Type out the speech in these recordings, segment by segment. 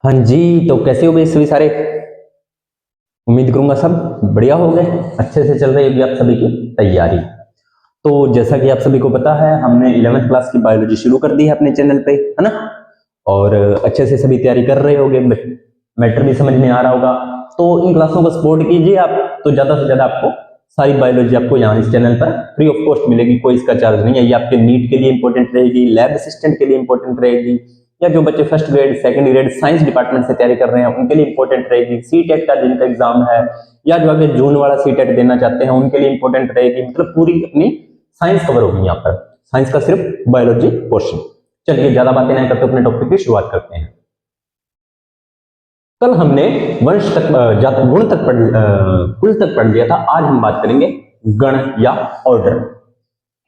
हाँ जी, तो कैसे हो गए सभी सारे। उम्मीद करूंगा सब बढ़िया हो गए, अच्छे से चल रही होगी आप सभी की तैयारी। तो जैसा कि आप सभी को पता है, हमने 11वीं क्लास की बायोलॉजी शुरू कर दी है अपने चैनल पे, है ना। और अच्छे से सभी तैयारी कर रहे होगे, मैटर भी समझ में आ रहा होगा। तो इन क्लासों को सपोर्ट कीजिए आप, तो ज्यादा से ज्यादा आपको सारी बायोलॉजी आपको यहाँ इस चैनल पर फ्री ऑफ कॉस्ट मिलेगी, कोई इसका चार्ज नहीं है। ये आपके नीट के लिए इंपॉर्टेंट रहेगी, लैब असिस्टेंट के लिए इंपॉर्टेंट रहेगी, या जो बच्चे first grade second grade science department से तैयारी कर रहे हैं उनके लिए इंपॉर्टेंट रहेगी। सीटेट का जिनका एग्जाम है, या जो आगे जून वाला सीटेट देना चाहते हैं उनके लिए इंपॉर्टेंट रहेगी। मतलब पूरी अपनी साइंस कवर होगी यहाँ पर, साइंस का सिर्फ बायोलॉजी पोर्शन। चलिए ज्यादा बातें नहीं करते, अपने टॉपिक की शुरुआत करते हैं। कल हमने वंश तक गुण तक कुल तक पढ़ लिया था। आज हम बात करेंगे गण या ऑर्डर।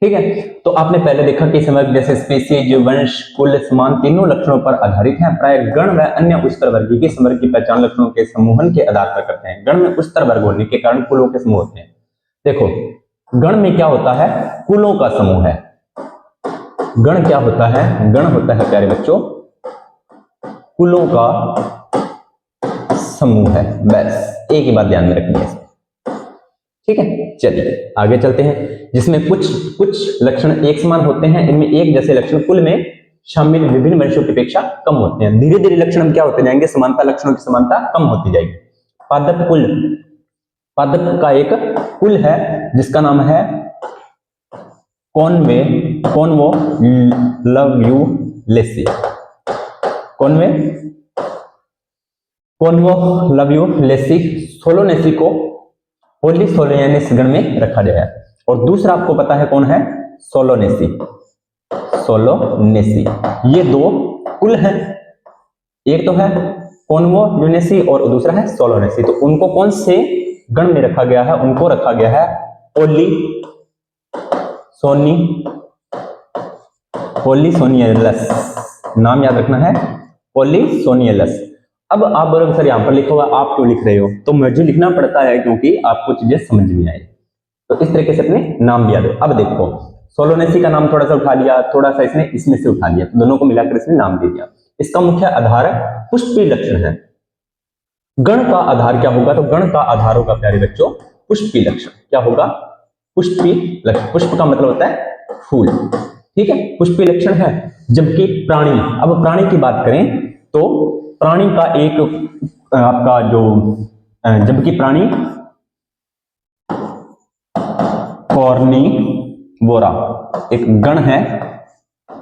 ठीक है, तो आपने पहले देखा कि समग्र जैसे स्पीसीज, वंश, कुल, समान तीनों लक्षणों पर आधारित हैं। प्राय गण व अन्य उच्चतर वर्गीय के समग्र की पहचान लक्षणों के समूहन के आधार पर करते हैं। गण में उच्चतर वर्ग होने के कारण कुलों के समूह होते हैं। देखो, गण में क्या होता है? कुलों का समूह है। गण क्या होता है? गण होता है प्यारे बच्चों कुलों का समूह है। बस एक ही बात ध्यान में रखनी है इसमें। ठीक है, चलिए आगे चलते हैं। जिसमें कुछ लक्षण एक समान होते हैं, इनमें एक जैसे लक्षण कुल में शामिल विभिन्न वंशों की अपेक्षा कम होते हैं। धीरे धीरे लक्षण क्या होते जाएंगे? समानता, लक्षणों की समानता कम होती जाएगी। पादप कुल, पादप का एक कुल है जिसका नाम है कॉन्वो लव्यूलेसी। कॉन्वो लव्यूलेसी सोलोनेसी को पॉलीसोलोनेसी गण में रखा गया है। और दूसरा आपको पता है कौन है? सोलोनेसी। ये दो कुल हैं, एक तो है कॉन्वो ल्यूनेसी और दूसरा है सोलोनेसी। तो उनको कौन से गण में रखा गया है? उनको रखा गया है पॉलीसोनियलस। नाम याद रखना है, पॉलीसोनियलस। अब आप बोलोगे सर यहाँ पर लिखा हुआ आप क्यों लिख रहे हो? तो मुझे लिखना पड़ता है क्योंकि आपको चीजें समझ में आए, तो इस तरीके से अपने नाम भी याद हो। अब देखो, सोलोनेसी का नाम थोड़ा सा उठा लिया, थोड़ा सा इसने इसमें से उठा लिया, दोनों को मिलाकर इसने नाम दे दिया। इसका मुख्य आधार पुष्पी लक्षण है। गण का आधार क्या होगा? तो गण का आधार होगा प्यारे बच्चों पुष्पी लक्षण। क्या होगा? पुष्पी लक्षण। पुष्प का मतलब होता है फूल, ठीक है, पुष्पी लक्षण है। जबकि प्राणी, अब प्राणी की बात करें तो प्राणी का एक आपका जो जबकि प्राणी कॉर्निवोरा एक गण है।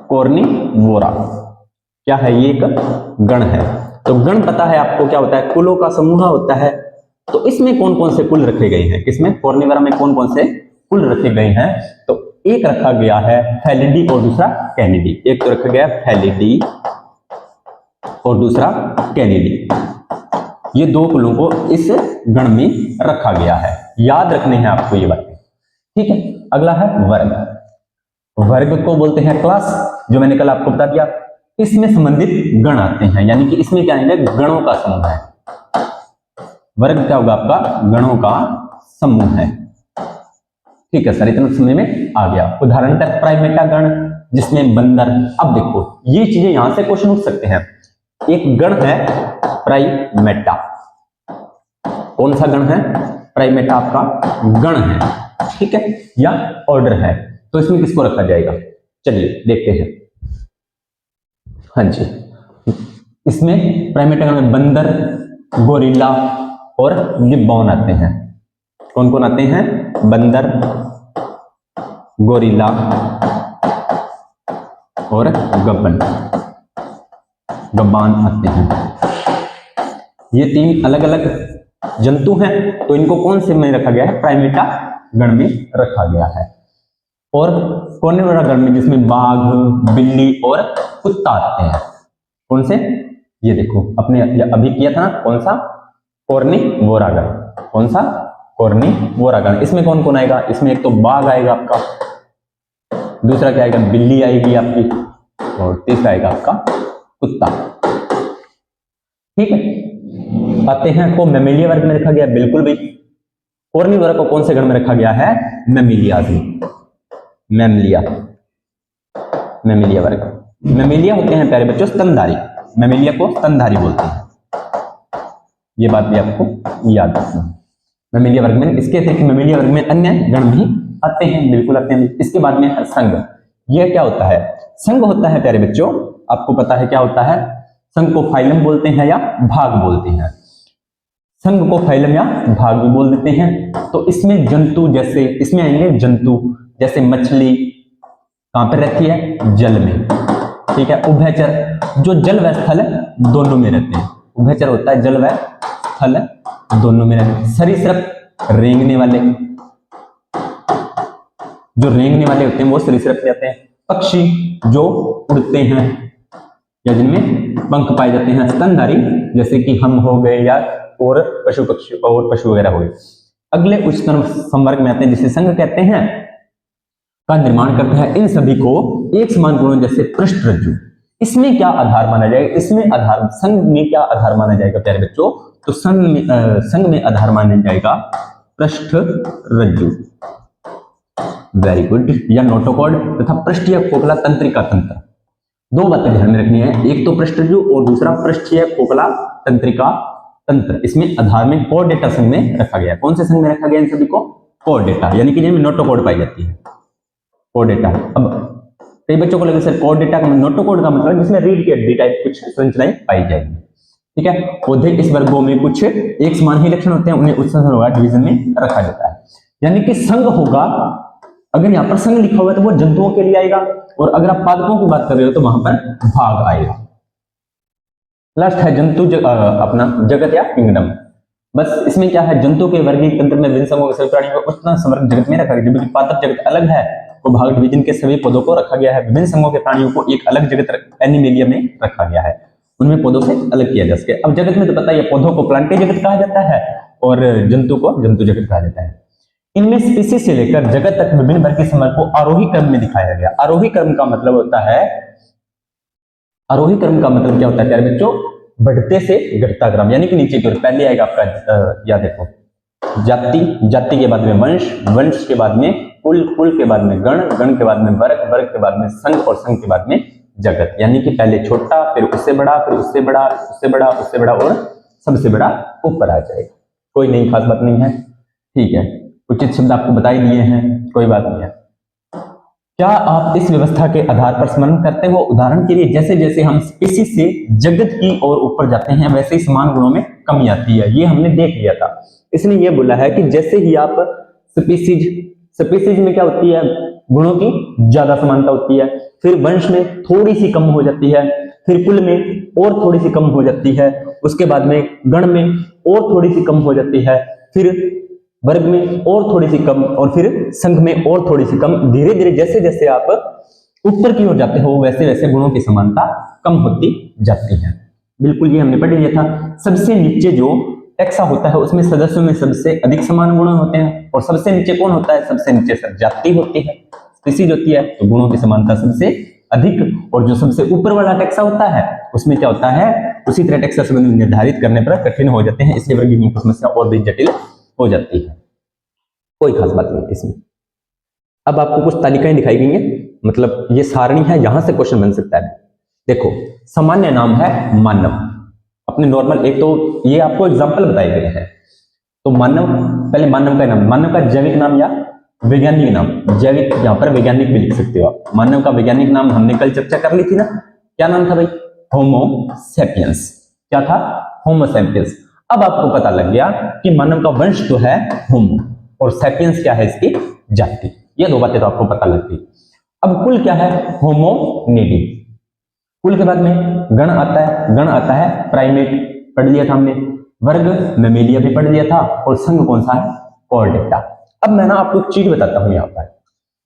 कॉर्निवोरा क्या है? ये एक गण है। तो गण पता है आपको क्या होता है? कुलों का समूह होता है। तो इसमें कौन कौन से कुल रखे गए हैं? किसमें? कॉर्निवोरा में कौन कौन से कुल रखे गए हैं? तो एक रखा गया है फेलिडी और दूसरा कैनिडी। एक तो रखा गया फेलिडी और दूसरा कैनिडी। ये दो कुलों को इस गण में रखा गया है। याद रखने हैं आपको ये बातें, ठीक है। अगला है वर्ग। वर्ग को बोलते हैं क्लास, जो मैंने कल आपको बता दिया। इसमें संबंधित गण आते हैं, यानी कि इसमें क्या है? गणों का समूह है। वर्ग क्या होगा आपका? गणों का समूह है। ठीक है सर, इतना समझ में आ गया। उदाहरण तक प्राइमेटा गण, जिसमें बंदर। अब देखो, ये चीजें यहां से क्वेश्चन उठ सकते हैं। एक गण है प्राइमेटा। कौन सा गण है? प्राइमेटा आपका गण है, ठीक है, या ऑर्डर है। तो इसमें किसको रखा जाएगा? चलिए देखते हैं। हाँ जी, इसमें प्राइमेटा गण में बंदर, गोरिल्ला और गिब्बॉन आते हैं। कौन कौन आते हैं? बंदर, गोरिल्ला और गब्बान आते हैं। ये तीन अलग अलग जंतु हैं, तो इनको कौन से में रखा गया है? प्राइमेटा गण में रखा गया है। और कॉर्निवोरा गण में, जिसमें बाघ, बिल्ली और कुत्ता आते हैं। कौन से? ये देखो, अपने अभी किया था ना, कौन सा? कॉर्निवोरा गण। कौन सा? कॉर्निवोरा गण। इसमें कौन कौन आएगा? इसमें एक तो बाघ आएगा आपका, दूसरा क्या आएगा? बिल्ली आएगी आपकी, और तीसरा आएगा आपका कुत्ता, ठीक है। आते हैं को मेमेलिया वर्ग में रखा गया, बिल्कुल भी। कॉर्निवोरा को कौन से गण में रखा गया है? मेमेलिया में। मेमेलिया वर्ग। मेमेलिया होते हैं प्यारे बच्चों स्तनधारी। मेमेलिया को स्तनधारी बोलते हैं। ये बात भी आपको याद रखना। मेमेलिया वर्ग में इसके अतिरिक्त मेमेलिया वर्ग में अन्य गण भी आते हैं, बिल्कुल आते हैं। इसके बाद में है संघ। यह क्या होता है? संघ होता है प्यारे बच्चों, आपको पता है क्या होता है? संघ को फाइलम बोलते हैं या भाग बोलते हैं। संघ को फाइलम या भाग भी बोल देते हैं। तो इसमें जंतु, जैसे इसमें आएंगे जंतु, जैसे मछली कहां पर रहती है? जल में, ठीक है। उभयचर, जो जल व स्थल दोनों में रहते हैं। उभयचर होता है जल व स्थल दोनों में रहते हैं। सरीसृप, रेंगने वाले, जो रेंगने वाले होते हैं वो सरीसृप जाते हैं। पक्षी, जो उड़ते हैं या जिनमें पंख पाए जाते हैं। स्तनधारी, जैसे कि हम हो गए या और पशु पक्षी और पशु वगैरह हो गए। अगले उच्चतम संवर्ग में आते हैं जिसे संघ कहते हैं, का निर्माण करता है। इन सभी को एक समान गुणों जैसे पृष्ठ रज्जु। इसमें क्या आधार माना जाएगा? इसमें आधार, संघ में क्या आधार माना जाएगा प्यारे बच्चों? तो संघ में आधार माना जाएगा पृष्ठ रज्जु, वेरी गुड, या नोटोकॉर्ड तथा पृष्ठीय खोखला तंत्रिका तंत्र। दो बातें ध्यान में रखनी है, एक तो पृष्ठ रज्जु और दूसरा पृष्ठीय खोखला तंत्रिका तंत्र। इसमें आधार में कोर्डेटा संघ में रखा गया। कौन से संघ में रखा गया इन सभी को? कोर्डेटा, यानी कि जिनमें नोटोकॉर्ड पाई जाती है, कोर्डेटा। अब कई बच्चों को लगे सर कोर्डेटा का नोटोकॉर्ड का मतलब जिसमें रीढ़ की हड्डी टाइप कुछ संरचनाएं पाई जाएंगी, ठीक है। पौधे इस वर्गों में कुछ एक समान ही लक्षण होते हैं, उन्हें उच्च डिवीजन में रखा जाता है। यानी कि संघ होगा, अगर यहाँ पर संघ लिखा हुआ है तो वो जंतुओं के लिए आएगा, और अगर आप पादपों की बात कर रहे हो तो वहां पर भाग आएगा। लास्ट है जंतु अपना जगत या किंगडम। बस इसमें क्या है, जंतु के वर्गीय तंत्र में विभिन्न समूहों के सभी प्राणियों को उतना संवर्ग जगत में रखा गया। जबकि पादप जगत अलग है, तो भाग डिवीजन के सभी पौधों को रखा गया है। विभिन्न समूहों के प्राणियों को एक अलग जगत एनिमेलिया में रखा गया है, उनमें पौधों से अलग किया जा सके। अब जगत में तो पता है पौधों को प्लांटे जगत कहा जाता है और जंतु को जंतु जगत कहा जाता है। इनमें स्पीसीज से लेकर जगत तक विभिन्न वर्ग के समूह को आरोही क्रम में दिखाया गया। आरोही क्रम का मतलब होता है, आरोही क्रम का मतलब क्या होता है प्यारे बच्चों? बढ़ते से घटता क्रम, यानी कि नीचे की ओर पहले आएगा आपका या देखो जाति, जाति के बाद में वंश, वंश के बाद में कुल, कुल के बाद में गण, गण के बाद में वर्ग, वर्ग के बाद में संघ और संघ के बाद में जगत। यानी कि पहले छोटा, फिर उससे बड़ा, फिर उससे बड़ा, उससे बड़ा, उससे बड़ा और सबसे बड़ा ऊपर आ जाएगा। कोई नई खास बात नहीं है, ठीक है। उचित शब्द आपको बता ही दिए हैं, कोई बात नहीं है। क्या आप इस व्यवस्था के आधार पर स्मरण करते हो? उदाहरण के लिए जैसे जैसे हम स्पीसीज से जगत की ओर ऊपर जाते हैं वैसे ही समान गुणों में कमी आती है, ये हमने देख लिया था। इसने ये बोला है कि जैसे ही आप स्पीसीज में क्या होती है, गुणों की ज्यादा समानता होती है, फिर वंश में थोड़ी सी कम हो जाती है, फिर कुल में और थोड़ी सी कम हो जाती है, उसके बाद में गण में और थोड़ी सी कम हो जाती है, फिर वर्ग में और थोड़ी सी कम, और फिर संघ में और थोड़ी सी कम। धीरे धीरे जैसे जैसे आप ऊपर की ओर जाते हो वैसे वैसे गुणों की समानता कम होती जाती है। बिल्कुल ये हमने पढ़ लिया था। सबसे नीचे जो टैक्सा होता है उसमें सदस्यों में सबसे अधिक समान गुण होते हैं, और सबसे नीचे कौन होता है? सबसे नीचे सब जाति होती है, स्पीसीज होती है, तो गुणों की समानता सबसे अधिक। और जो सबसे ऊपर वाला टैक्सा होता है उसमें क्या होता है, उसी तरह टैक्सा संबंध निर्धारित करने पर कठिन हो जाते हैं, इसलिए वर्गीकरण की समस्या और भी जटिल हो जाती है। कोई खास बात नहीं इसमें। अब आपको कुछ तालिकाएं दिखाई गई हैं, मतलब ये सारणी है, यहां से क्वेश्चन बन सकता है। देखो, सामान्य नाम है मानव, अपने नॉर्मल, एक तो ये आपको एग्जांपल बताए गए हैं। तो मानव, पहले मानव का नाम, मानव का जैविक नाम या वैज्ञानिक नाम, जैविक यहां पर वैज्ञानिक भी लिख सकते हो आप। मानव का वैज्ञानिक नाम हमने कल चर्चा कर ली थी ना, क्या नाम था भाई? Homo sapiens. क्या था? Homo sapiens. अब आपको पता लग गया कि मानव का वंश तो है होमो, और सैपियंस क्या है इसकी जाति। ये दो बातें तो आपको पता लग गई। अब कुल क्या है? होमोनिडी। कुल के बाद में गण आता है, गण आता है प्राइमेट, पढ़ लिया था हमने। वर्ग मेमेलिया भी पढ़ लिया था, और संघ कौन सा है? कॉर्डेटा। अब मैं ना आपको एक चीज बताता हूं, यहाँ पर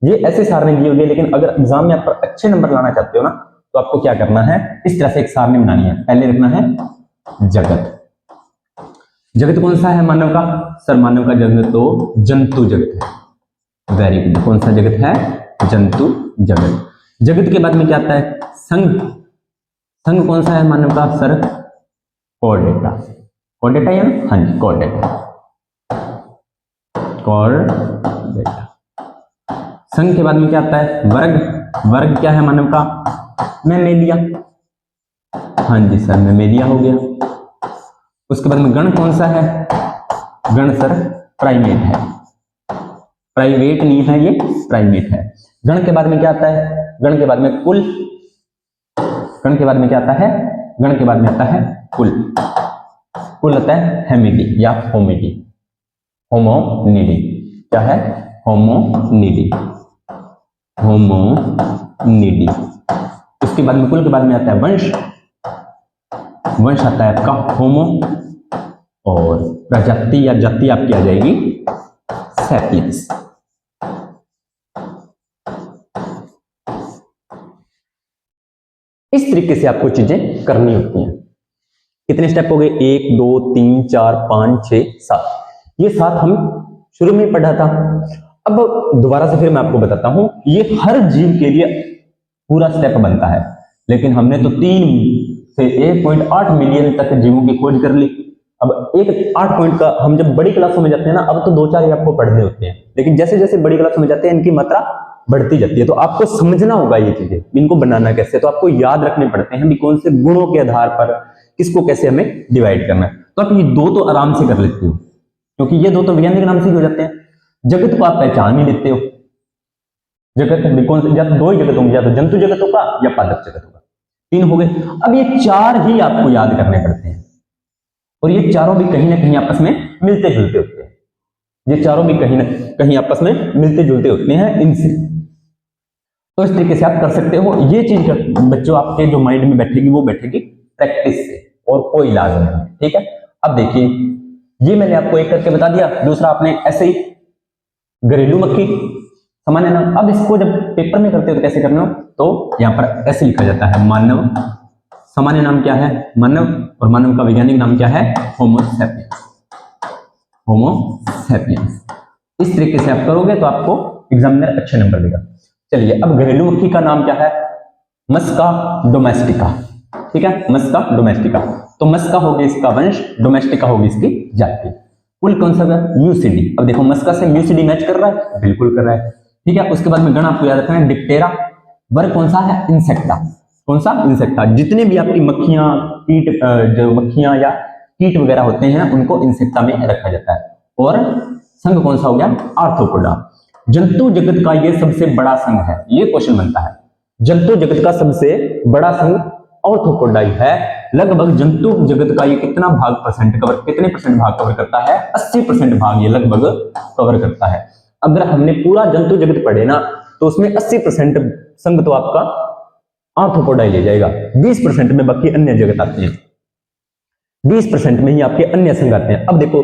ये ऐसे सारणी दी होगी, लेकिन अगर एग्जाम में आप पर अच्छे नंबर लाना चाहते हो ना तो आपको क्या करना है, इस तरह से एक सारणी बनानी है। पहले रखना है जगत। जगत कौन सा है मानव का? सर मानव का जगत तो जंतु जगत है। वेरी गुड, कौन सा जगत है? जंतु जगत। जगत के बाद में क्या आता है? संघ। संघ कौन सा है मानव का? Sir Chordata. कॉर्डेटा या हाँ जी कॉर्डेटा, कॉर्डेटा। संघ के बाद में क्या आता है? वर्ग। वर्ग क्या है मानव का? मेमेलिया। हाँ जी सर मेमेलिया हो गया। उसके बाद में गण कौन सा है? गण सर प्राइमेट है, प्राइवेट नहीं है, ये प्राइमेट है। गण के बाद में क्या आता है? गण के बाद में कुल। गण के बाद में क्या आता है? गण के बाद में आता है कुल। कुल आता है हेमिडी या होमिडी। होमोनिडी क्या है? होमोनिडी, होमोनिडी। उसके बाद में कुल के बाद में आता है वंश। वंश आता है आपका होमो, और प्रजाति या जाति आपकी आ जाएगी सैपियंस। इस तरीके से आपको चीजें करनी होती हैं। कितने स्टेप हो गए? 1 2 3 4 5 6 7। ये 7 हम शुरू में पढ़ा था। अब दोबारा से फिर मैं आपको बताता हूं, ये हर जीव के लिए पूरा स्टेप बनता है, लेकिन हमने तो 3 से 1.8 मिलियन तक जीवों की खोज कर ली। अब 8 पॉइंट का हम जब बड़ी क्लासों में जाते हैं ना, अब तो 2-4 ही आपको पढ़ने होते हैं, लेकिन जैसे जैसे बड़ी क्लासों में जाते हैं इनकी मात्रा बढ़ती जाती है। तो आपको समझना होगा ये चीजें, इनको बनाना कैसे, तो आपको याद रखने पड़ते हैं भी कौन से गुणों के आधार पर किसको कैसे हमें डिवाइड करना है। तो आप ये 2 तो आराम से कर लेते हो, क्योंकि ये 2 तो वैज्ञानिक नाम से ही हो जाते हैं। जगत को आप पहचान ही लेते हो। जगत कौन से? या तो 2 ही जगत होंगे, या तो जंतु जगत होगा या पादप जगत होगा। 3 हो गए। अब ये 4 ही आपको याद करने पड़ते हैं, और ये चारों भी कहीं ना कहीं आपस में मिलते जुलते होते हैं। ये चारों भी कहीं ना कहीं आपस में मिलते जुलते होते हैं इनसे। तो इस तरीके से आप कर सकते हो। ये चीज बच्चों आपके जो माइंड में बैठेगी वो बैठेगी प्रैक्टिस से, और कोई इलाज नहीं। ठीक है, अब देखिए ये मैंने आपको एक करके बता दिया। दूसरा आपने ऐसे ही घरेलू मक्खी सामान्य नाम। अब इसको जब पेपर में करते हो तो कैसे करना हो? तो यहाँ पर ऐसे लिखा जाता है मानव। सामान्य नाम क्या है? मानव, और मानव का वैज्ञानिक नाम क्या है? Homo sapiens. Homo sapiens. इस तरीके से आप करोगे तो आपको एग्जामिनर अच्छे नंबर देगा। चलिए, अब घरेलू मक्खी का नाम क्या है? मस्का डोमेस्टिका। ठीक है, मस्का डोमेस्टिका। तो मस्का होगी इसका वंश, डोमेस्टिका होगी इसकी जाति। कुल कौन सा है? म्यूसिडी। अब देखो मस्का से म्यूसिडी मैच कर रहा है, बिल्कुल कर रहा है। ठीक है, उसके बाद में गण आपको याद रखना है डिप्टेरा। वर्ग कौन सा है? इंसेक्टा। कौन सा? इंसेक्टा। जितने भी आपकी मक्खियां, कीट, जो मक्खियां या कीट वगैरह होते हैं उनको इंसेक्टा में रखा जाता है। और संघ कौन सा हो गया? आर्थ्रोपोडा। जंतु जगत का ये सबसे बड़ा संघ है, ये क्वेश्चन बनता है। जंतु जगत का सबसे बड़ा संघ आर्थ्रोपोडा है। लगभग जंतु जगत का ये कितना भाग परसेंट कवर, कितने परसेंट भाग कवर करता है? 80% भाग ये लगभग कवर करता है। अगर हमने पूरा जंतु जगत पढ़े ना, तो उसमें 80% संघ तो आपका आर्थ्रोपोडा ही ले जाएगा। 20% में बाकी अन्य जगत आते हैं। 20% में ही आपके अन्य संघ आते हैं। अब देखो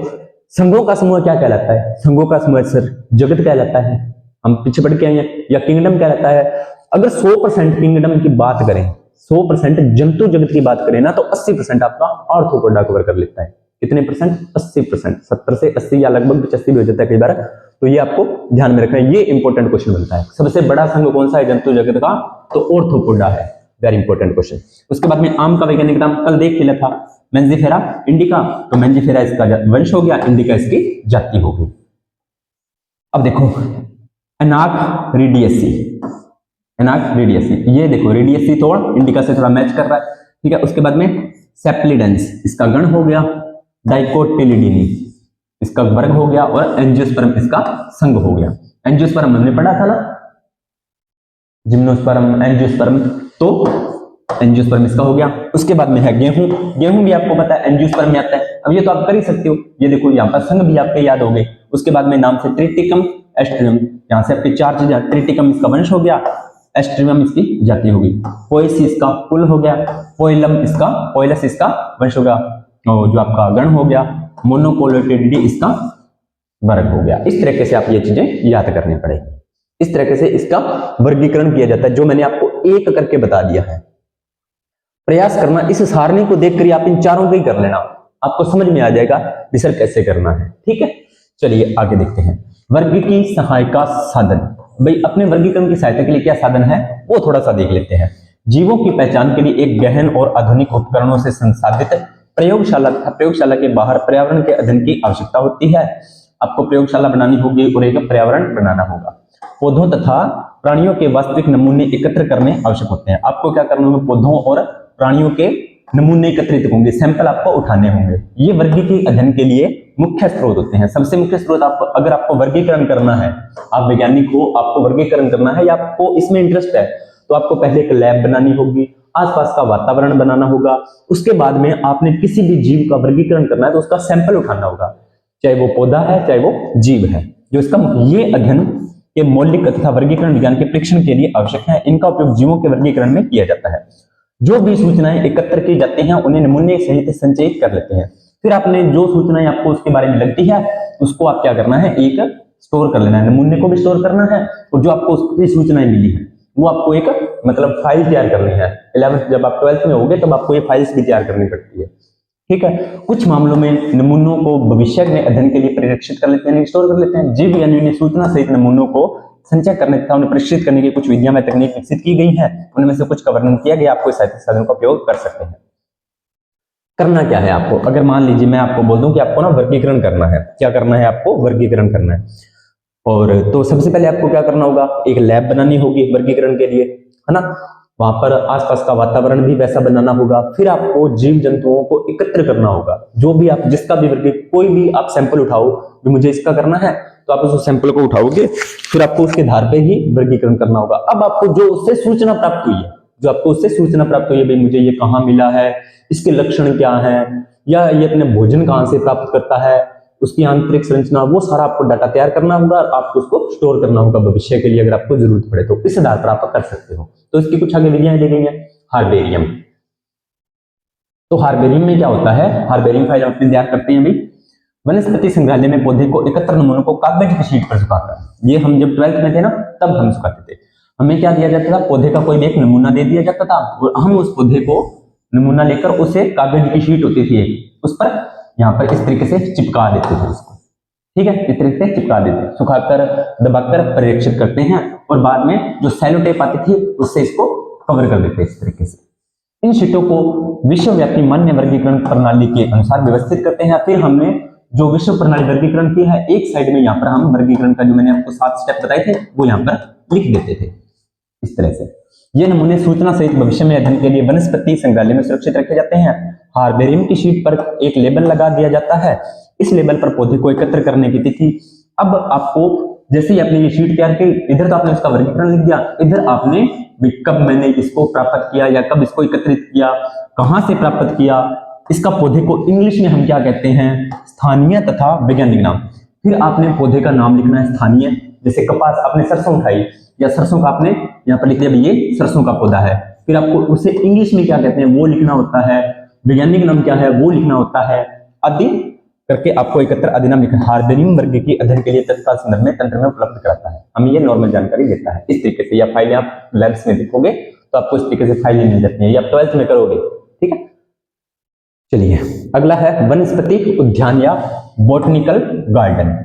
संघों का समूह क्या कहलाता है? संघों का समूह सर जगत कहलाता है, हम पीछे पढ़ के आए हैं, या किंगडम कहलाता है। अगर 100% किंगडम की बात करें, 100% जंतु जगत की बात करें ना, तो 80% आपका आर्थ्रोपोडा कवर कर लेता है। कितने परसेंट? 80%। 70 से 80 या लगभग 85 भी हो जाता है कई बार। तो ये आपको ध्यान में रखना है, ये इंपॉर्टेंट क्वेश्चन बनता है। सबसे बड़ा संघ कौन सा है जंतु जगत का? तो आर्थ्रोपोडा है। Very important question. उसके बाद में आम का वैज्ञानिक नाम कल देख लिया था, मेंजिफेरा इंडिका। तो मेंजिफेरा इसका वंश हो गया, इंडिका इसकी जाति हो गई। अब देखो एनाक रेडियसी। एनाक रेडियसी, ये देखो रेडियसी तोड़ इंडिका से थोड़ा मैच कर रहा है। ठीक है, उसके बाद में सेप्लिडेंस इसका गण हो गया, डाइकोटिलिडीनी इसका वर्ग हो गया, और एंजियोस्पर्म इसका संघ हो गया। एंजियोस्पर्म हमने पढ़ा था ना, जिम्नोस्पर्म, एंजियोस्पर्म, तो एंजियोस्पर्म इसका हो गया। उसके बाद में है गेहूं। गेहूं भी आपको पता है एंजियोस्पर्म में आता है। अब ये तो आप कर ही सकते हो, ये देखो यहाँ पर संघ भी आपके याद हो गए। उसके बाद में नाम से ट्रिटिकम, एस्ट्रियम, यहाँ से आपके 4 चीजें। ट्रिटिकम इसका वंश हो गया, एस्ट्रियम इसकी जाति होगी, पोएसी इसका कुल हो गया, पोइलम इसका, पोइलस इसका वंश हो गया, और जो आपका गण हो गया, मोनोकोलेटिडी इसका वर्ग हो गया। इस तरीके से आप ये चीजें याद करनी पड़ेगी। इस तरीके से इसका वर्गीकरण किया जाता है, जो मैंने आपको एक करके बता दिया है। प्रयास करना इस सारणी को देखकर आप इन चारों को ही कर लेना, आपको समझ में आ जाएगा विसर कैसे करना है। ठीक है, चलिए आगे देखते हैं। वर्ग की सहायता साधन। भाई अपने वर्गीकरण की सहायता के लिए क्या साधन है वो थोड़ा सा देख लेते हैं। जीवों की पहचान के लिए एक गहन और आधुनिक उपकरणों से संसाधित प्रयोगशाला तथा प्रयोगशाला के बाहर पर्यावरण के अध्ययन की आवश्यकता होती है। आपको प्रयोगशाला बनानी होगी और एक पर्यावरण बनाना होगा। पौधों तथा प्राणियों के वास्तविक नमूने एकत्र करने आवश्यक होते हैं। आपको क्या करना होगा? पौधों और प्राणियों के नमूने एकत्रित होंगे, सैंपल आपको उठाने होंगे। ये वर्गीकृत अध्ययन के लिए मुख्य स्रोत होते हैं। सबसे मुख्य स्रोत अगर आपको वर्गीकरण करना है, आप वैज्ञानिक हो, आपको वर्गीकरण करना है या आपको इसमें इंटरेस्ट है, तो आपको पहले एक लैब बनानी होगी, आसपास का वातावरण बनाना होगा, उसके बाद में आपने किसी भी जीव का वर्गीकरण करना है तो उसका सैंपल उठाना होगा, चाहे वो पौधा है चाहे वो जीव है। जो इसका ये अध्ययन के मौलिक तथा वर्गीकरण विज्ञान के परीक्षण के लिए आवश्यक है। इनका उपयोग जीवों के वर्गीकरण में किया जाता है। जो भी सूचनाएं एकत्र की जाती हैं उन्हें नमूने सहित संचयित कर लेते हैं। फिर आपने जो सूचनाएं आपको उसके बारे में लगती है उसको आप क्या करना है, एक स्टोर कर लेना है, नमूने को भी स्टोर करना है और जो आपको उसकी सूचनाएं मिली है वो आपको एक मतलब फाइल तैयार करनी है। 11th जब आप 12th में होगे तब आपको ये फाइल्स भी तैयार करनी पड़ती है, ठीक है। कुछ मामलों में नमूनों को भविष्य में अध्ययन के लिए परिरक्षित कर लेते हैं, स्टोर कर लेते हैं। जीव यानी सूचना सहित नमूनों को संचय करने तथा उन्हें प्रशिक्षित करने की कुछ विधियां में तकनीक विकसित की गई है, उनमें से कुछ का वर्णन किया गया। आपको साहित्य साधनों का उपयोग कर सकते हैं। करना क्या है आपको, अगर मान लीजिए मैं आपको बोल दूं कि आपको ना वर्गीकरण करना है, क्या करना है आपको, वर्गीकरण करना है, और तो सबसे पहले आपको क्या करना होगा, एक लैब बनानी होगी वर्गीकरण के लिए, है ना। वहां पर आसपास का वातावरण भी वैसा बनाना होगा। फिर आपको जीव जंतुओं को एकत्र करना होगा, जो भी आप जिसका भी कोई भी आप सैंपल उठाओ, जो मुझे इसका करना है तो आप उस सैंपल को उठाओगे, फिर आपको उसके आधार पे ही वर्गीकरण करना होगा। अब आपको जो उससे सूचना प्राप्त हुई है, जो आपको उससे सूचना प्राप्त हुई है, भाई मुझे ये कहाँ मिला है, इसके लक्षण क्या है, या ये अपने भोजन कहाँ से प्राप्त करता है, उसकी आंतरिक संरचना, वो सारा आपको डाटा तैयार करना होगा और आपको उसको स्टोर करना होगा भविष्य के लिए, अगर आपको जरूरत पड़े तो इस आधार पर आप कर सकते हो। तो इसकी कुछ आगे विधियां दी गई हैं। हार्बेरियम, तो हार्बेरियम में क्या होता है, हार्बेरियम फाइल हम तैयार करते हैं भाई वनस्पति संग्रहालय में पौधे को एकत्र नमूनों को कागज की शीट पर सुखाकर। ये हम जब 12th में थे ना तब हम सुखाते थे। हमें क्या दिया जाता था, पौधे का कोई एक नमूना दे दिया जाता था और हम उस पौधे को नमूना लेकर उसे कागज की शीट होती थी उस पर यहाँ पर इस तरीके से चिपका देते थे उसको, ठीक है, इस तरीके से चिपका देते, सुखाकर दबाकर परिरक्षित करते हैं और बाद में जो सेलो टेप आती थी उससे इसको कवर कर देते इस तरीके से। इन शीटों को विश्वव्यापी मान्य वर्गीकरण प्रणाली के अनुसार व्यवस्थित करते हैं। फिर हमने जो विश्व प्रणाली वर्गीकरण की है, एक साइड में यहाँ पर हम वर्गीकरण का जो मैंने आपको 7 स्टेप बताए थे वो यहाँ पर लिख देते थे इस तरह से। ये नमूने सूचना सहित भविष्य में अध्ययन के लिए वनस्पति संग्रहालय में सुरक्षित रखे जाते हैं। हार्बेरियम की शीट पर एक लेबल लगा दिया जाता है। इस लेबल पर पौधे को एकत्र करने की तिथि। अब आपको जैसे ही आपने ये शीट तैयार की, इधर तो आपने उसका वर्गीकरण लिख दिया, इधर आपने कब मैंने इसको प्राप्त किया या कब इसको एकत्रित किया, कहां से प्राप्त किया, इसका पौधे को इंग्लिश में हम क्या कहते हैं, स्थानीय तथा वैज्ञानिक नाम। फिर आपने पौधे का नाम लिखना है स्थानीय, जैसे कपास आपने सरसों उठाई या सरसों का आपने यहाँ पर लिख दिया ये सरसों का पौधा है, फिर आपको उसे इंग्लिश में क्या कहते हैं वो लिखना होता है, वैज्ञानिक नाम क्या है वो लिखना होता है, आदि करके आपको एकत्र अधिनाम लिखना। हार्बेरियम वर्ग की अध्ययन के लिए तत्काल संदर्भ में तंत्र में उपलब्ध कराता है, हमें ये नॉर्मल जानकारी देता है इस तरीके से। या फाइलें आप लैब्स में देखोगे तो आपको इस तरीके से फाइलें मिल जाती हैं, या 12th में करोगे, ठीक है। चलिए अगला है वनस्पति उद्यान या बॉटनिकल गार्डन।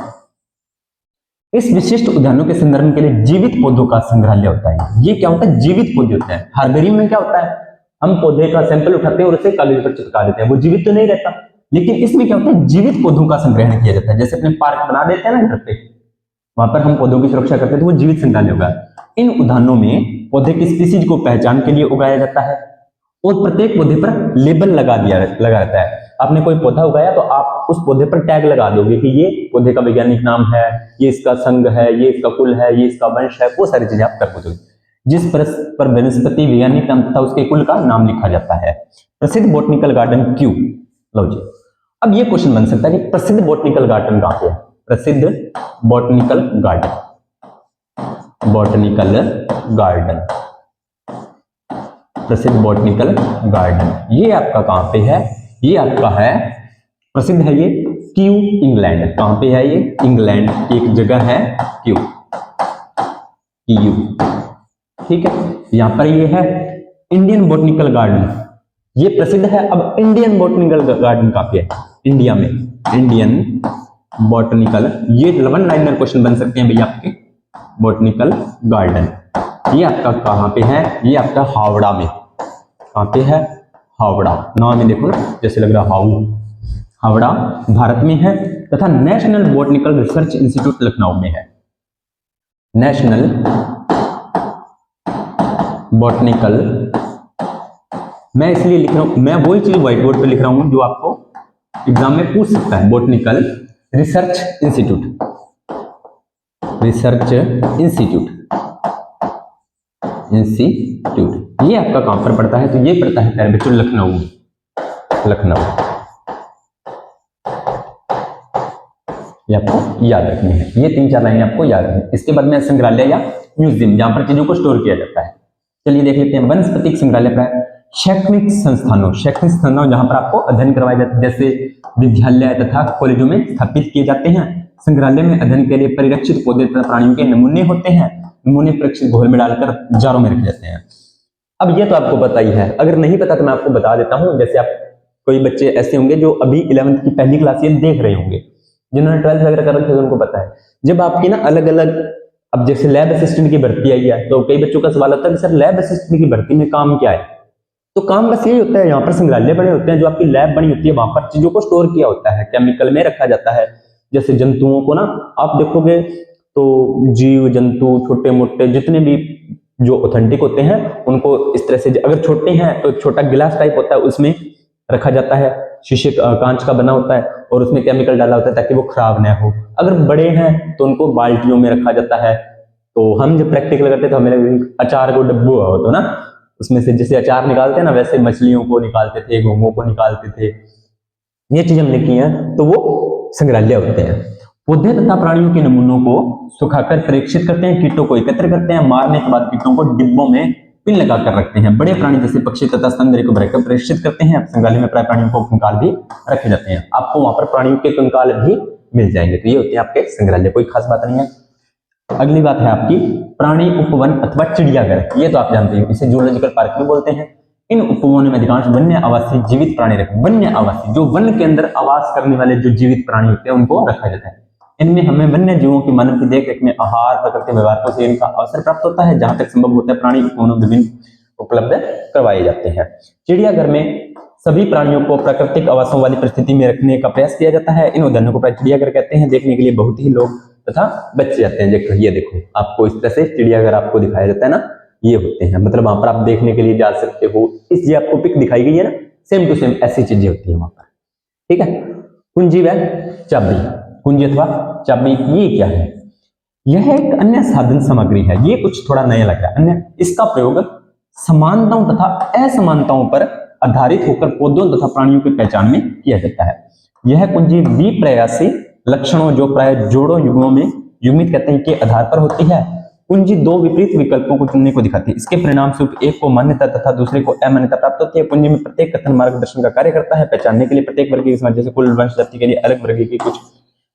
इस विशिष्ट उद्यानों के संदर्भ के लिए जीवित पौधों का संग्रहालय होता है। ये क्या होता है, जीवित पौधे होते हैं। हार्बेरियम में क्या होता है, हम पौधे का सैंपल उठाते हैं और उसे कागज पर चिपका देते हैं, वो जीवित तो नहीं रहता। लेकिन इसमें क्या होता है, जीवित पौधों का संग्रहण किया जाता है। जैसे अपने पार्क बना देते हैं ना घर पे, वहां पर हम पौधों की सुरक्षा करते हैं तो वो जीवित संग्रहालय होगा। इन उद्यानों में पौधे की स्पीसीज को पहचान के लिए उगाया जाता है और प्रत्येक पौधे पर लेबल लगा रहता है। आपने कोई पौधा उगाया तो आप उस पौधे पर टैग लगा दोगे कि ये पौधे का वैज्ञानिक नाम है, ये इसका संघ है, ये इसका कुल है, ये इसका वंश है, वो सारी चीजें आप कर दोगे। जिस पर वनस्पति वैज्ञानिक नाम तथा उसके कुल का नाम लिखा जाता है। प्रसिद्ध बॉटनिकल गार्डन क्यों, लो जी। अब ये क्वेश्चन बन सकता है कि प्रसिद्ध बॉटनिकल गार्डन कहां पे है, प्रसिद्ध बॉटनिकल गार्डन, बॉटनिकल गार्डन, प्रसिद्ध बॉटनिकल गार्डन ये आपका कहां पे है, ये आपका है प्रसिद्ध है ये क्यू इंग्लैंड। कहां पे है ये, इंग्लैंड की एक जगह है क्यू, ठीक है। यहां पर ये है इंडियन बॉटनिकल गार्डन, ये प्रसिद्ध है। अब इंडियन बॉटनिकल गार्डन कहां पे है, इंडिया में, इंडियन बॉटनिकल, ये 1 लाइनर क्वेश्चन बन सकते हैं भैया आपके। बॉटनिकल गार्डन ये आपका कहां पे है, ये आपका हावड़ा में, कहां पे है, हावड़ा, नाम में देखो ना जैसे लग रहा हावड़ा भारत में है। तथा national botanical research institute Lucknow में है। नेशनल बॉटनिकल मैं इसलिए लिख रहा हूं, मैं वही चीज व्हाइट बोर्ड पे लिख रहा हूं जो आपको एग्जाम में पूछ सकता है। Botanical research institute, research institute, institute ये आपका कहां पर पड़ता है? तो ये पड़ता है प्यारे बच्चों लखनऊ, लखनऊ। ये आपको याद रखनी है, ये 3-4 लाइनें आपको याद रखनी है। इसके बाद में संग्रहालय या म्यूजियम, जहां पर चीजों को स्टोर किया जाता है। चलिए देख लेते हैं। वनस्पतिक संग्रहालय प्राय शैक्षणिक संस्थानों, शैक्षणिक संस्थानों जहां पर आपको अध्ययन करवाए जाते हैं, जैसे विद्यालय तथा कॉलेजों में स्थापित किए जाते हैं। संग्रहालय में अध्ययन के लिए परिरक्षित पौधे तथा प्राणियों के नमूने होते हैं। नमूने परीक्षित घोल में डालकर जारों में रखे जाते हैं। अब ये तो आपको पता ही है, अगर नहीं पता तो मैं आपको बता देता हूं। जैसे आप कोई बच्चे ऐसे होंगे जो अभी 11वीं की पहली क्लास ये देख रहे होंगे, जिन्होंने 12th वगैरह कर रखे हैं उनको पता है। जब आपकी ना अलग अलग, अब जैसे लैब असिस्टेंट की भर्ती आई है, तो कई बच्चों का सवाल होता है कि सर लैब असिस्टेंट की भर्ती में काम क्या है? तो काम बस यही होता है, यहाँ पर संग्रहालय बने होते हैं, जो आपकी लैब बनी होती है, वहां पर चीजों को स्टोर किया होता है, केमिकल में रखा जाता है। जैसे जंतुओं को ना आप देखोगे तो जीव जंतु छोटे मोटे जितने भी जो ऑथेंटिक होते हैं उनको इस तरह से, अगर छोटे हैं तो छोटा गिलास टाइप होता है उसमें रखा जाता है, शीशे कांच का बना होता है और उसमें केमिकल डाला होता है ताकि वो खराब ना हो। अगर बड़े हैं तो उनको बाल्टियों में रखा जाता है। तो हम जब प्रैक्टिकल करते तो हमें अचार को डब्बू हो तो ना उसमें से जैसे अचार निकालते हैं ना, वैसे मछलियों को निकालते थे, घोंघों को निकालते थे। ये चीज हमने की है, तो वो संग्रहालय होते हैं। पौधे तथा प्राणियों के नमूनों को सुखाकर परीक्षित करते हैं, कीटों को एकत्र करते हैं, मारने के बाद कीटों को डिब्बों में पिन लगाकर रखते हैं। बड़े प्राणी जैसे पक्षी तथा स्तनधारी को भरकर परीक्षित करते हैं। संग्रहालय में प्राय प्राणियों को कंकाल भी रखे जाते हैं, आपको वहां पर प्राणियों के कंकाल भी मिल जाएंगे। तो ये होते हैं आपके संग्रहालय, कोई खास बात नहीं है। अगली बात है आपकी प्राणी उपवन अथवा चिड़ियाघर। ये तो आप जानते हो, इसे जूलॉजिकल पार्क भी बोलते हैं। इन उपवनों में अधिकांश वन्य आवासी जीवित प्राणी रखे, वन्य आवासी जो वन के अंदर आवास करने वाले जो जीवित प्राणी होते हैं उनको रखा जाता है। इनमें हमें वन्य जीवों की मानव की देखरेख में आहार प्रकृति व्यवहारों से इनका अवसर प्राप्त होता है। जहां तक संभव होता है प्राणी उपवनों विभिन्न उपलब्ध करवाए जाते हैं। चिड़ियाघर में सभी प्राणियों को प्राकृतिक आवासों वाली परिस्थिति में रखने का प्रयास किया जाता है। इन उद्यानों को प्राय चिड़ियाघर कहते हैं। देखने के लिए बहुत ही लोग तथा बच्चे आते हैं। देखो ये देखो, आपको इस तरह से चिड़ियाघर आपको दिखाया जाता है ना, ये होते हैं, मतलब वहां पर आप देखने के लिए जा सकते हो। इस जो आपको पिक दिखाई गई है ना, सेम टू सेम ऐसी चीजें होती है वहां पर, ठीक है। कुंजी व चाबी, कुंजी अथवा चाबी ये क्या है? यह एक अन्य साधन सामग्री है। ये कुछ थोड़ा नया लग रहा है, अन्य। इसका प्रयोग समानताओं तथा असमानताओं पर आधारित होकर पौधों तथा प्राणियों की पहचान में किया जाता है। यह कुंजी विप्रयासी लक्षणों जो प्राय जोड़ों युग्मों में युग्मित कहते हैं के आधार पर होती है। कुंजी दो विपरीत विकल्पों को चुनने को दिखाती है। इसके परिणाम स्वरूप एक को मान्यता तथा दूसरे को अमान्यता प्राप्त होती है। कुंजी में प्रत्येक कथन मार्गदर्शन का कार्य करता है। पहचानने के लिए प्रत्येक वर्ग की समाज जैसे कुल वंश जाति के लिए अलग वर्ग की कुछ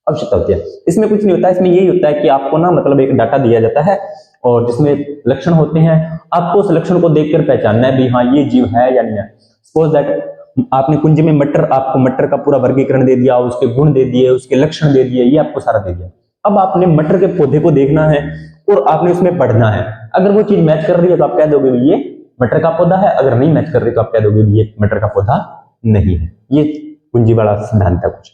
आवश्यकता होती है। इसमें कुछ नहीं होता है, इसमें यही होता है कि आपको ना मतलब एक डाटा दिया जाता है और जिसमें लक्षण होते हैं, आपको उस लक्षण को देखकर पहचानना है भी हाँ ये जीव है या नहीं है। सपोज दैट आपने कुंजी में मटर, आपको मटर का पूरा वर्गीकरण दे दिया, उसके गुण दे दिए, उसके लक्षण दे दिए, ये आपको सारा दे दिया। अब आपने मटर के पौधे को देखना है और आपने उसमें पढ़ना है। अगर वो चीज मैच कर रही है तो आप कह दोगे ये मटर का पौधा है, अगर नहीं मैच कर रही तो आप कह दोगे ये मटर का पौधा नहीं है। ये कुंजी वाला सिद्धांत है। कुछ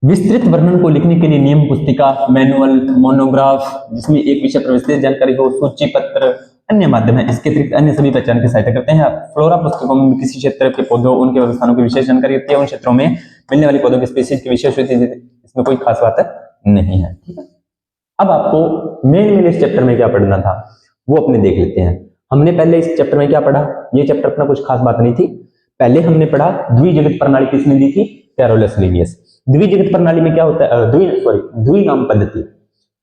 विस्तृत वर्णन को लिखने के लिए नियम पुस्तिका, मैनुअल, मोनोग्राफ जिसमें एक विषय पर विस्तृत जानकारी हो, सूची पत्र, अन्य माध्यम है। इसके अतिरिक्त अन्य सभी पहचान की सहायता करते हैं। फ्लोरा पुस्तकों में किसी क्षेत्र के पौधों, उनके व्यवस्थानों की विशेष जानकारी होती है। उन क्षेत्रों में मिलने वाली पौधों की स्पीशीज की विशेष होती है। इसमें कोई खास बात नहीं है, ठीक है। अब आपको मेन इस चैप्टर में क्या पढ़ना था वो अपने देख लेते हैं। हमने पहले इस चैप्टर में क्या पढ़ा? ये चैप्टर अपना कुछ खास बात नहीं थी। पहले हमने पढ़ा द्विजगत प्रणाली किसने दी थी? Carolus Linnaeus. द्विजगत प्रणाली में क्या होता है? द्विनाम पद्धति।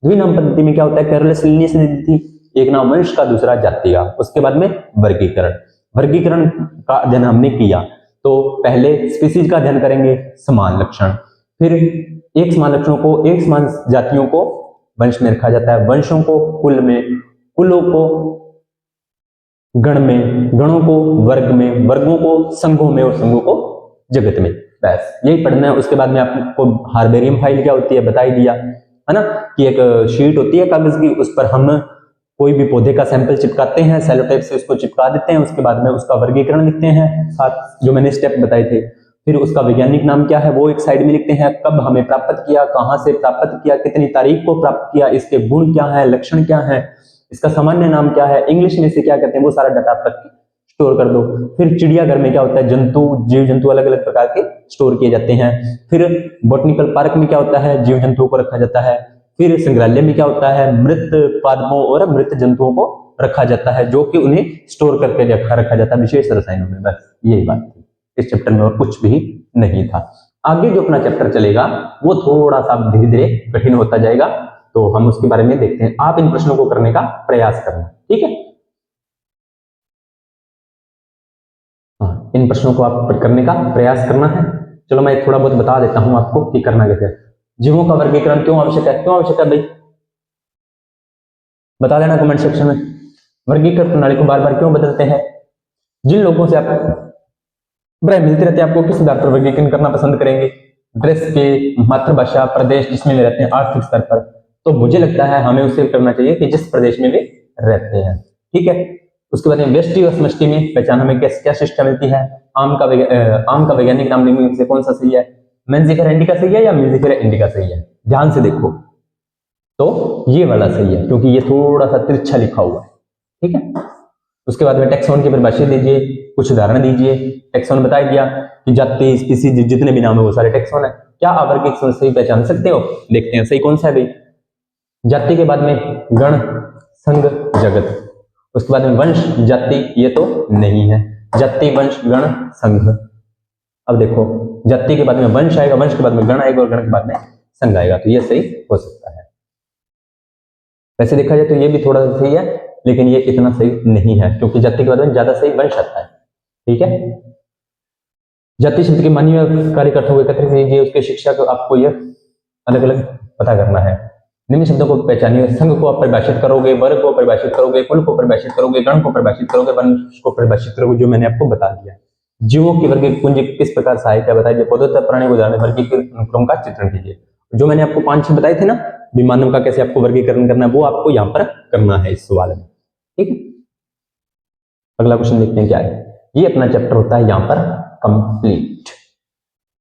द्विनाम पद्धति में क्या होता है? कैरोलस लिनियस ने दी थी। एक नाम वंश का, दूसरा जाति का। उसके बाद में वर्गीकरण, वर्गीकरण का अध्ययन हमने किया। तो पहले स्पीसीज का अध्ययन करेंगे, समान लक्षण, फिर एक समान लक्षणों को, एक समान जातियों को वंश में रखा जाता है, वंशों को कुल में, कुलों को गण में, गणों को वर्ग में, वर्गों को संघों में और संघों को जगत में। बस यही पढ़ना है। उसके बाद में आपको हार्बेरियम फाइल क्या होती है बता ही दिया है ना, कि एक शीट होती है कागज की, उस पर हम कोई भी पौधे का सैंपल चिपकाते हैं, सेलो टेप से उसको चिपका देते हैं। उसके बाद में उसका वर्गीकरण लिखते हैं, साथ जो मैंने स्टेप बताए थे। फिर उसका वैज्ञानिक नाम क्या है वो एक साइड में लिखते हैं, कब हमें प्राप्त किया, कहां से प्राप्त किया, कितनी तारीख को प्राप्त किया, इसके गुण क्या है, लक्षण क्या है, इसका सामान्य नाम क्या है, इंग्लिश में इसे क्या कहते हैं, वो सारा डाटा आप स्टोर कर दो। फिर चिड़ियाघर में क्या होता है, जंतु, जीव जंतु अलग अलग प्रकार के स्टोर किए जाते हैं। फिर बॉटनिकल पार्क में क्या होता है, जीव जंतुओं को रखा जाता है। फिर संग्रहालय में क्या होता है, मृत पादपों और मृत जंतुओं को रखा जाता है, जो कि उन्हें स्टोर करके रखा जाता है विशेष रसायनों में। बस यही बात थी इस चैप्टर में, और कुछ भी नहीं था। आगे जो अपना चैप्टर चलेगा वो थोड़ा सा धीरे धीरे कठिन होता जाएगा, तो हम उसके बारे में देखते हैं। आप इन प्रश्नों को करने का प्रयास करना, ठीक है। हाँ, इन प्रश्नों को आप करने का प्रयास करना है। चलो मैं थोड़ा बहुत बता देता हूं आपको कि करना कैसे। जीवों का वर्गीकरण क्यों आवश्यक है, क्यों आवश्यक है भाई, बता देना कमेंट सेक्शन में। वर्गीकरण प्रणाली को बार बार क्यों बदलते हैं, जिन लोगों से आप प्राय मिलते रहते हैं आपको किस आधार पर वर्गीकरण करना पसंद करेंगे, ड्रेस के, मातृभाषा, प्रदेश जिसमें वे रहते हैं, आर्थिक स्तर पर। तो मुझे लगता है हमें उसे करना चाहिए कि जिस प्रदेश में वे रहते हैं, ठीक है। उसके बाद में व्यष्टि और समष्टि में पहचान हमें क्या शिक्षा मिलती है। आम का वैज्ञानिक नाम निम्न में से कौन सा सही है, मेंजिफेरा इंडिका सही है या मेंजिफेरा इंडिका सही है, ध्यान से देखो। तो ये वाला सही है क्योंकि ये थोड़ा सा तिरछा लिखा हुआ है, ठीक है। उसके बाद में टैक्सोन की परिभाषा दीजिए, कुछ उदाहरण दीजिए। टैक्सोन बता दिया कि जाति, स्पीसीज जितने भी नाम है वो सारे टैक्सोन है। क्या आप वर्गीकरण सही पहचान सकते हो, देखते हैं सही कौन सा है भाई। जाति के बाद में गण, संघ, जगत। उसके बाद में वंश, जाति ये तो नहीं है, जाति, वंश, गण, संघ। अब देखो जाति के बाद में वंश आएगा, वंश के बाद में गण आएगा और गण के बाद में संघ आएगा, तो ये सही हो सकता है। वैसे देखा जाए तो ये भी थोड़ा सा सही है, लेकिन ये इतना सही नहीं है क्योंकि जाति के बाद में ज्यादा सही वंश आता है, ठीक है। जाति शब्द के मानवीय कार्यकर्ताओं को एकत्रित कीजिए, उसके शिक्षा को आपको यह अलग अलग पता करना है। निम्न शब्दों को पहचानिए, संघ को आप परिभाषित करोगे, वर्ग को परिभाषित करोगे, कुल को परिभाषित करोगे, गण को परिभाषित करोगे, वंश को परिभाषित करोगे, जो मैंने आपको बता दिया। जीवों की वर्गीकृत कुंज किस प्रकार सहायक है बताइए, पौधों प्राणी को उदाहरण वर्गीकृत अनुक्रम का चित्रण कीजिए। जो मैंने आपको 5-6 बताए थे ना, विमानव का कैसे आपको वर्गीकरण करना है, वो आपको यहाँ पर करना है इस सवाल में, ठीक है। अगला क्वेश्चन देखते हैं क्या है। ये अपना चैप्टर होता है यहाँ पर कंप्लीट।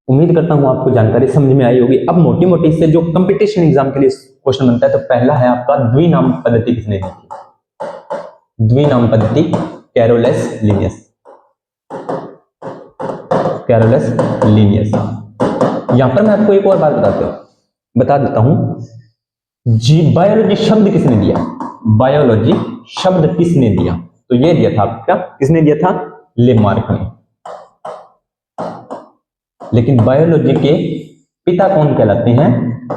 उम्मीद करता हूं आपको जानकारी समझ में आई होगी। अब मोटी मोटी इससे जो कंपटीशन एग्जाम के लिए क्वेश्चन बनता है, तो पहला है आपका द्विनाम पद्धति किसने दी थी, द्विनाम पद्धति कैरोलस लीनियस, कैरोलस लीनियस। यहां पर मैं आपको एक और बात बता देता हूं, बायोलॉजी शब्द किसने दिया, बायोलॉजी शब्द किसने दिया, तो ये दिया था आपका, किसने दिया था, लेमार्क ने। लेकिन बायोलॉजी के पिता कौन कहलाते हैं,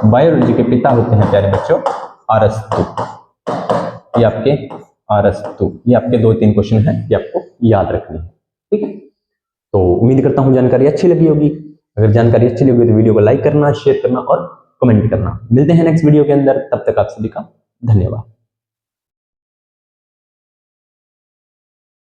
बायोलॉजी के पिता होते हैं प्यारे बच्चों अरस्तु। ये आपके अरस्तु, ये आपके 2-3 क्वेश्चन हैं, ये आपको याद रखनी है, ठीक है। तो उम्मीद करता हूं जानकारी अच्छी लगी होगी। अगर जानकारी अच्छी लगी तो वीडियो को लाइक करना, शेयर करना और कमेंट करना। मिलते हैं नेक्स्ट वीडियो के अंदर, तब तक आप सभी का धन्यवाद।